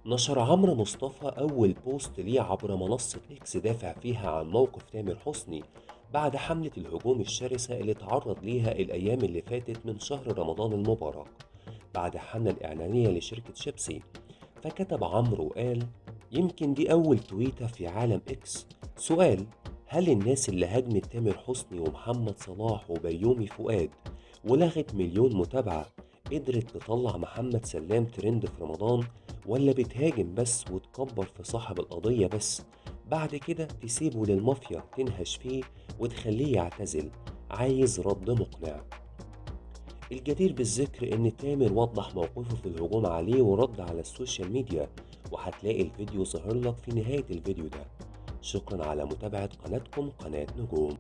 نشر عمرو مصطفى أول بوست ليه عبر منصة إكس دافع فيها عن موقف تامر حسني بعد حملة الهجوم الشرسة اللي تعرض ليها الأيام اللي فاتت من شهر رمضان المبارك بعد الحملة الإعلانية لشركة شيبسي. فكتب عمرو وقال: يمكن دي أول تويتة في عالم إكس. سؤال: هل الناس اللي هاجمت تامر حسني ومحمد صلاح وبيومي فؤاد ولغت مليون متابعة قدرت تطلع محمد سلام ترند في رمضان، ولا بتهاجم بس وتكبر في صاحب القضية بس بعد كده تسيبه للمافيا تنهش فيه وتخليه يعتزل؟ عايز رد مقنع. الجدير بالذكر إن تامر وضح موقفه في الهجوم عليه ورد على السوشيال ميديا، وهتلاقي الفيديو ظاهر لك في نهاية الفيديو ده. شكرا على متابعة قناتكم قناة نجوم.